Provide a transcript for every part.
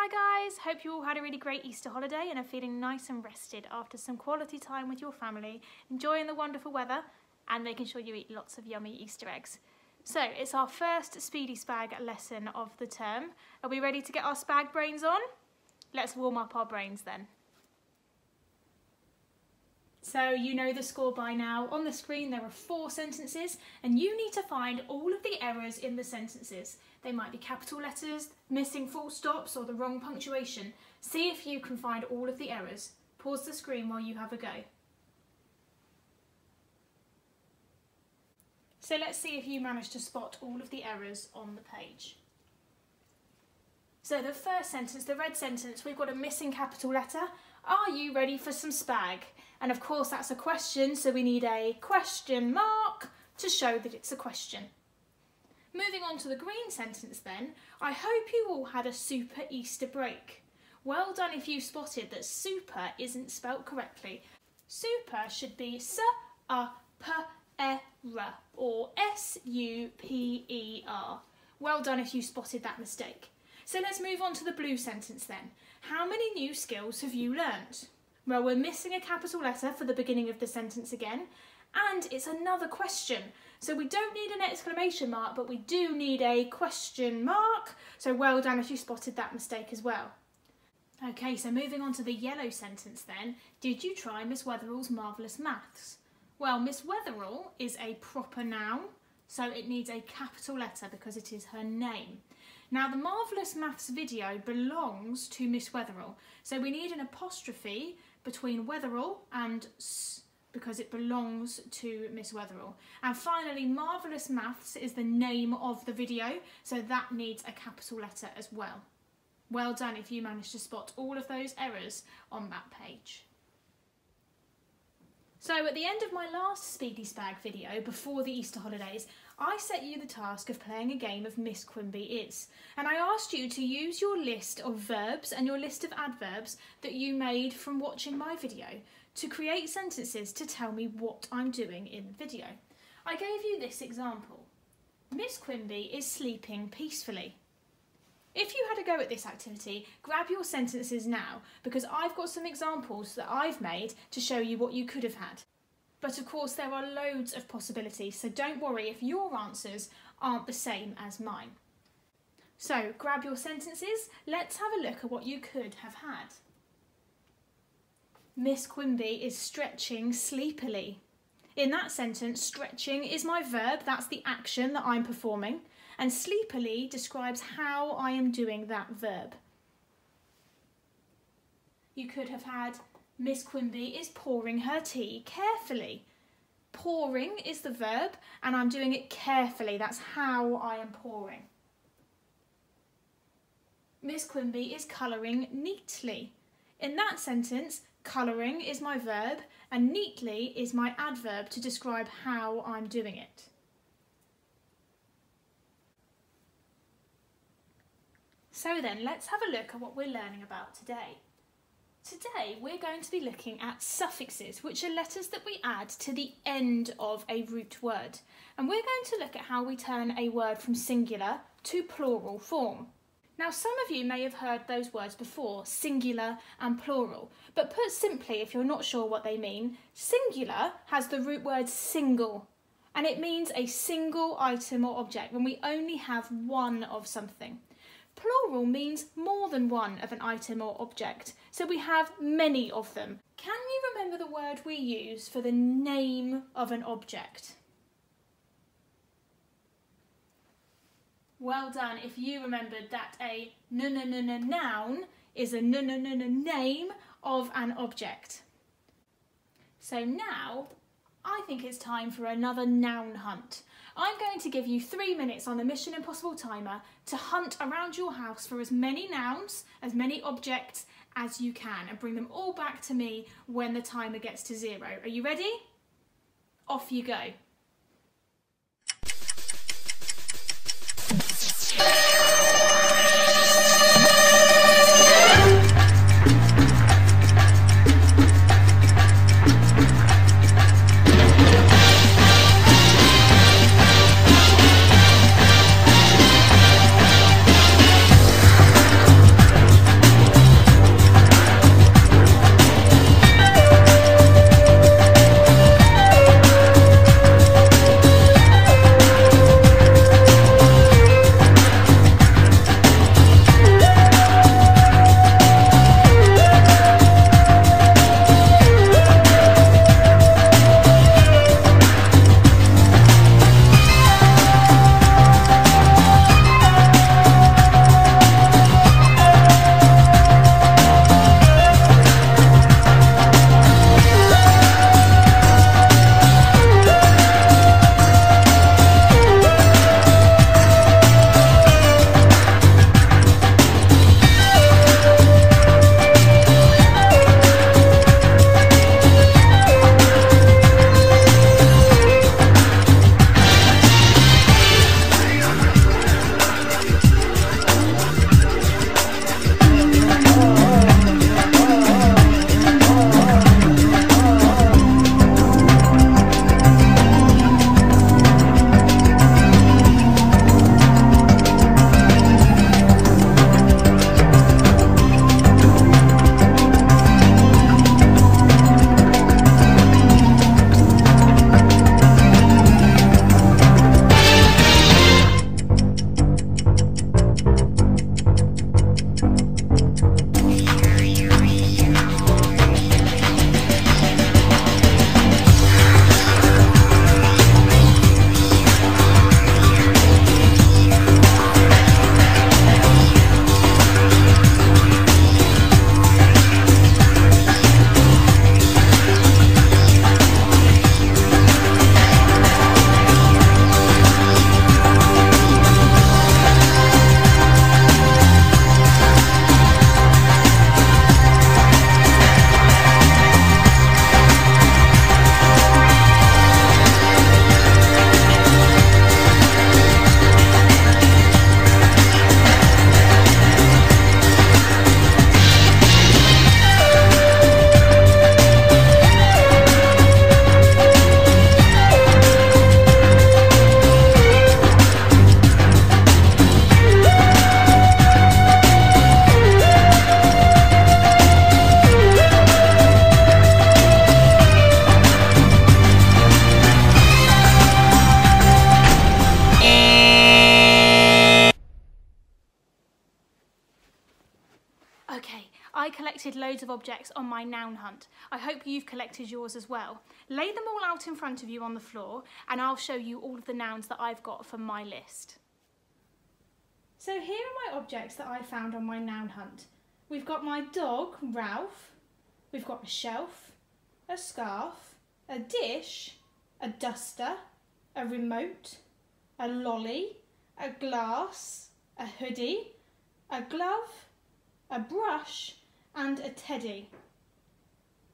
Hi guys, hope you all had a really great Easter holiday and are feeling nice and rested after some quality time with your family, enjoying the wonderful weather and making sure you eat lots of yummy Easter eggs. So it's our first Speedy SPAG lesson of the term. Are we ready to get our SPAG brains on? Let's warm up our brains then. So you know the score by now. On the screen there are 4 sentences and you need to find all of the errors in the sentences. They might be capital letters, missing full stops or the wrong punctuation. See if you can find all of the errors. Pause the screen while you have a go. So let's see if you manage to spot all of the errors on the page. So the first sentence, the red sentence, we've got a missing capital letter. Are you ready for some SPAG? And of course that's a question, so we need a question mark to show that it's a question. Moving on to the green sentence then, I hope you all had a super Easter break. Well done if you spotted that super isn't spelt correctly. Super should be S-U-P-E-R or S-U-P-E-R. Well done if you spotted that mistake. So let's move on to the blue sentence then. How many new skills have you learnt? Well, we're missing a capital letter for the beginning of the sentence again, and it's another question. So we don't need an exclamation mark, but we do need a question mark. So well done if you spotted that mistake as well. Okay, so moving on to the yellow sentence then. Did you try Miss Wetherall's Marvellous Maths? Well, Miss Wetherall is a proper noun, so it needs a capital letter because it is her name. Now the Marvellous Maths video belongs to Miss Wetherall, so we need an apostrophe between Wetherall and S because it belongs to Miss Wetherall. And finally, Marvellous Maths is the name of the video, so that needs a capital letter as well. Well done if you managed to spot all of those errors on that page. So at the end of my last Speedy SPAG video before the Easter holidays, I set you the task of playing a game of Miss Quimby Is, and I asked you to use your list of verbs and your list of adverbs that you made from watching my video to create sentences to tell me what I'm doing in the video. I gave you this example. Miss Quimby is sleeping peacefully. If you had a go at this activity, grab your sentences now because I've got some examples that I've made to show you what you could have had. But of course there are loads of possibilities, so don't worry if your answers aren't the same as mine. So grab your sentences, let's have a look at what you could have had. Miss Quimby is stretching sleepily. In that sentence, stretching is my verb, that's the action that I'm performing, and sleepily describes how I am doing that verb. You could have had Miss Quimby is pouring her tea carefully. Pouring is the verb and I'm doing it carefully, that's how I am pouring. Miss Quimby is colouring neatly. In that sentence, colouring is my verb and neatly is my adverb to describe how I'm doing it. So then, let's have a look at what we're learning about today. Today we're going to be looking at suffixes, which are letters that we add to the end of a root word. And we're going to look at how we turn a word from singular to plural form. Now some of you may have heard those words before, singular and plural, but put simply, if you're not sure what they mean, singular has the root word single, and it means a single item or object when we only have one of something. Plural means more than one of an item or object, so we have many of them. Can you remember the word we use for the name of an object? Well done if you remembered that a noun is a name of an object. So now I think it's time for another noun hunt. I'm going to give you 3 minutes on the Mission Impossible timer to hunt around your house for as many nouns, as many objects as you can and bring them all back to me when the timer gets to 0. Are you ready? Off you go. Okay, I collected loads of objects on my noun hunt. I hope you've collected yours as well. Lay them all out in front of you on the floor and I'll show you all of the nouns that I've got from my list. So here are my objects that I found on my noun hunt. We've got my dog, Ralph. We've got a shelf, a scarf, a dish, a duster, a remote, a lolly, a glass, a hoodie, a glove, a brush and a teddy.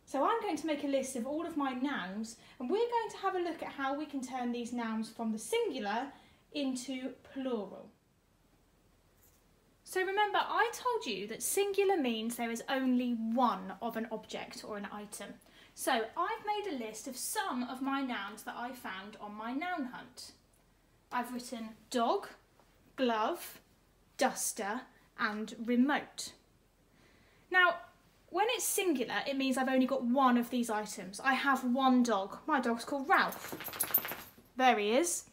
So I'm going to make a list of all of my nouns and we're going to have a look at how we can turn these nouns from the singular into plural. So remember, I told you that singular means there is only one of an object or an item. So I've made a list of some of my nouns that I found on my noun hunt. I've written dog, glove, duster and remote. Now, when it's singular, it means I've only got one of these items. I have one dog. My dog's called Ralph. There he is.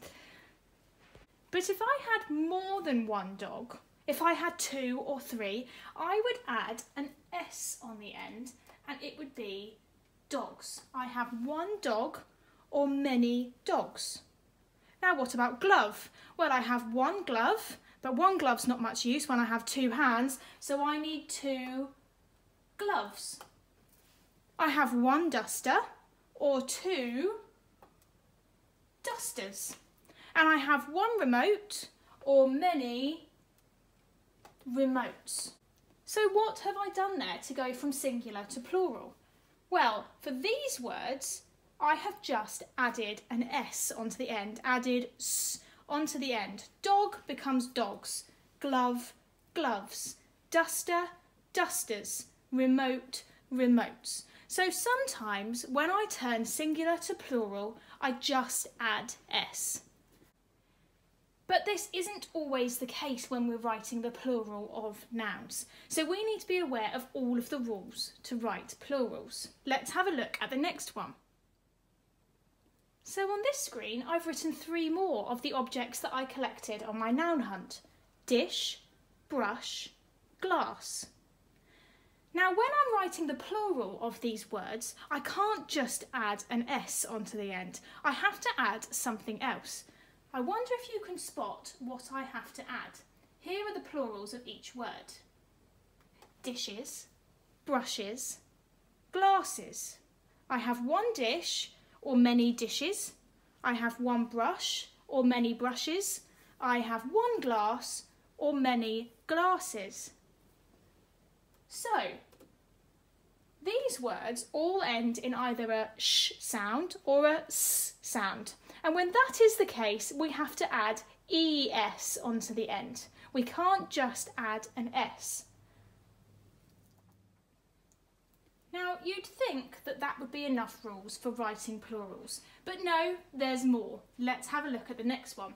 But if I had more than one dog, if I had 2 or 3, I would add an S on the end and it would be dogs. I have one dog or many dogs. Now what about glove? Well, I have one glove, but one glove's not much use when I have 2 hands, so I need 2 gloves. I have one duster or 2 dusters. And I have one remote or many remotes. So what have I done there to go from singular to plural? Well, for these words, I have just added an S onto the end, added S onto the end. Dog becomes dogs, glove, gloves, duster, dusters, remote, remotes. So sometimes when I turn singular to plural, I just add S. But this isn't always the case when we're writing the plural of nouns. So we need to be aware of all of the rules to write plurals. Let's have a look at the next one. So on this screen, I've written 3 more of the objects that I collected on my noun hunt. Dish, brush, glass. Now when I'm writing the plural of these words, I can't just add an S onto the end. I have to add something else. I wonder if you can spot what I have to add. Here are the plurals of each word. Dishes, brushes, glasses. I have one dish or many dishes. I have one brush or many brushes. I have one glass or many glasses. So, these words all end in either a sh sound or a s sound. And when that is the case, we have to add ES onto the end. We can't just add an S. Now, you'd think that that would be enough rules for writing plurals, but no, there's more. Let's have a look at the next one.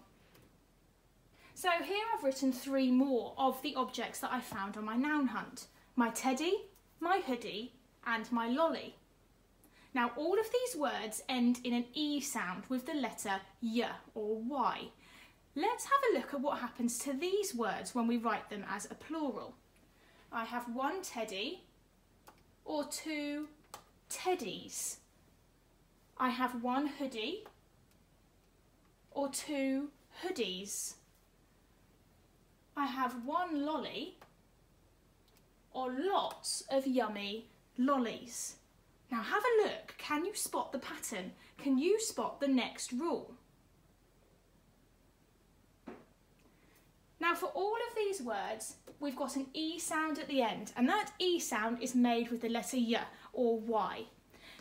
So here I've written 3 more of the objects that I found on my noun hunt. My teddy, my hoodie, and my lolly. Now all of these words end in an E sound with the letter Y or Y. Let's have a look at what happens to these words when we write them as a plural. I have one teddy or 2 teddies. I have one hoodie or 2 hoodies. I have one lolly or lots of yummy lollies. Now have a look. Can you spot the pattern? Can you spot the next rule? Now for all of these words, we've got an E sound at the end, and that E sound is made with the letter Y or Y.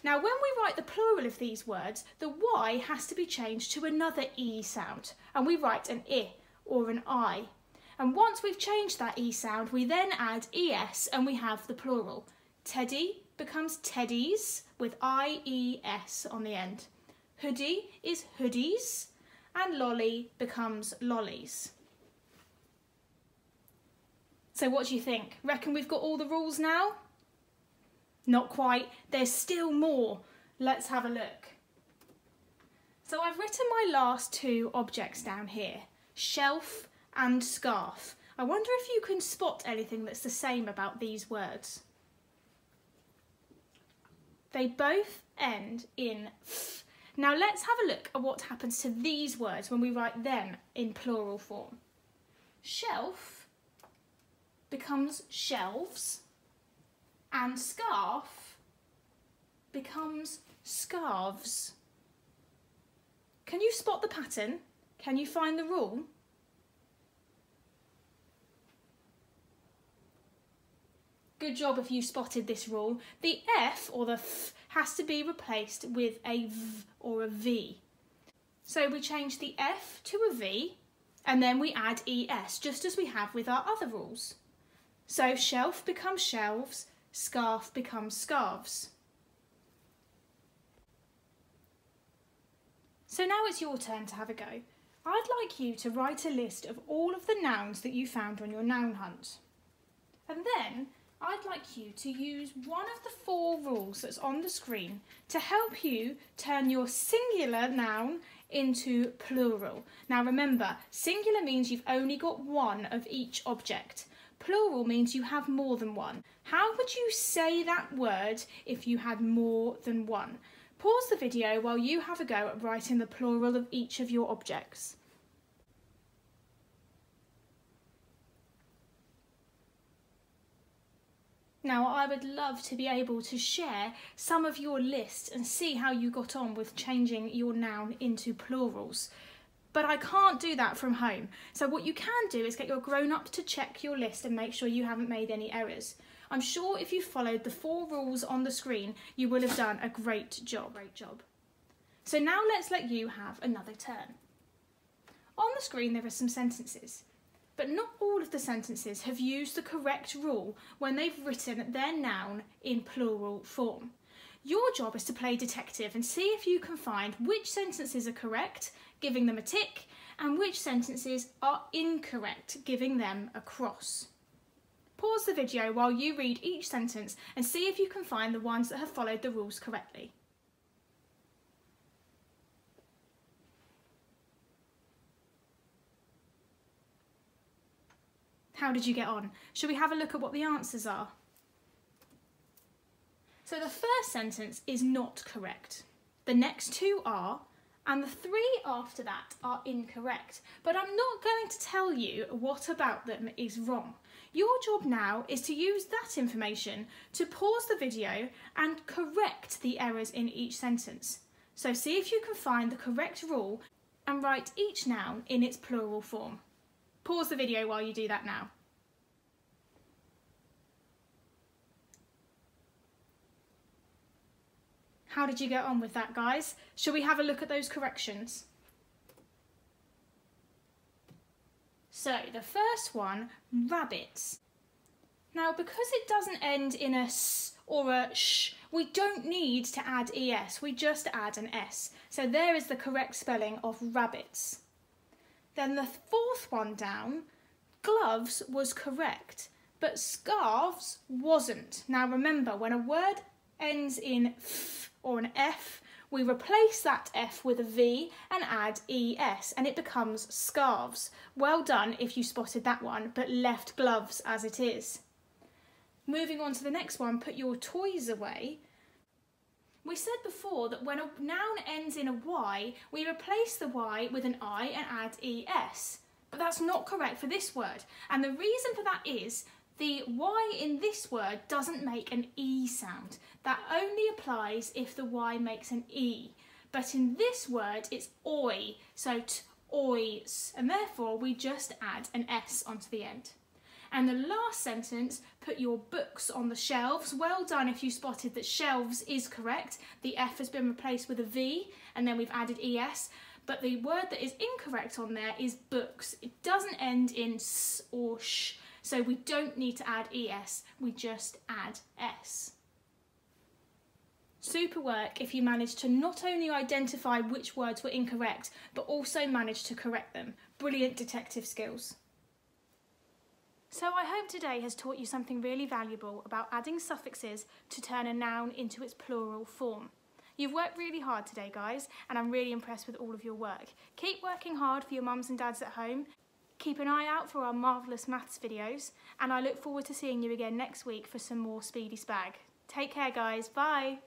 Now when we write the plural of these words, the Y has to be changed to another E sound, and we write an I or an I. And once we've changed that E sound, we then add ES and we have the plural. Teddy becomes teddies with IES on the end. Hoodie is hoodies and lolly becomes lollies. So what do you think? Reckon we've got all the rules now? Not quite. There's still more. Let's have a look. So I've written my last 2 objects down here. Shelf and scarf. I wonder if you can spot anything that's the same about these words. They both end in f. Now let's have a look at what happens to these words when we write them in plural form. Shelf becomes shelves, and scarf becomes scarves. Can you spot the pattern? Can you find the rule? Good job if you spotted this rule. The F or the F has to be replaced with a V or a V. So we change the F to a V and then we add ES, just as we have with our other rules. So shelf becomes shelves, scarf becomes scarves. So now it's your turn to have a go. I'd like you to write a list of all of the nouns that you found on your noun hunt. And then I'd like you to use one of the 4 rules that's on the screen to help you turn your singular noun into plural. Now remember, singular means you've only got one of each object. Plural means you have more than one. How would you say that word if you had more than one? Pause the video while you have a go at writing the plural of each of your objects. Now I would love to be able to share some of your list and see how you got on with changing your noun into plurals. But I can't do that from home. So what you can do is get your grown-up to check your list and make sure you haven't made any errors. I'm sure if you followed the 4 rules on the screen, you will have done a great job. So now let's let you have another turn. On the screen there are some sentences. But not all of the sentences have used the correct rule when they've written their noun in plural form. Your job is to play detective and see if you can find which sentences are correct, giving them a tick, and which sentences are incorrect, giving them a cross. Pause the video while you read each sentence and see if you can find the ones that have followed the rules correctly. How did you get on? Shall we have a look at what the answers are? So the first sentence is not correct. The next 2 are, and the 3 after that are incorrect. But I'm not going to tell you what about them is wrong. Your job now is to use that information to pause the video and correct the errors in each sentence. So see if you can find the correct rule and write each noun in its plural form. Pause the video while you do that now. How did you get on with that, guys? Shall we have a look at those corrections? So the first one, rabbits. Now because it doesn't end in a s or a sh, we don't need to add es, we just add an s. So there is the correct spelling of rabbits. Then the 4th one down, gloves was correct, but scarves wasn't. Now remember, when a word ends in f or an f, we replace that f with a v and add es, and it becomes scarves. Well done if you spotted that one, but left gloves as it is. Moving on to the next one, put your toys away. We said before that when a noun ends in a y, we replace the y with an I and add es. But that's not correct for this word. And the reason for that is the y in this word doesn't make an e sound. That only applies if the y makes an e. But in this word, it's oi, so t-ois. And therefore, we just add an s onto the end. And the last sentence, put your books on the shelves. Well done if you spotted that shelves is correct. The F has been replaced with a V and then we've added ES. But the word that is incorrect on there is books. It doesn't end in s or sh, so we don't need to add ES, we just add S. Super work if you managed to not only identify which words were incorrect, but also managed to correct them. Brilliant detective skills. So I hope today has taught you something really valuable about adding suffixes to turn a noun into its plural form. You've worked really hard today, guys, and I'm really impressed with all of your work. Keep working hard for your mums and dads at home, Keep an eye out for our marvellous maths videos, and I look forward to seeing you again next week for some more Speedy Spag. Take care guys, bye!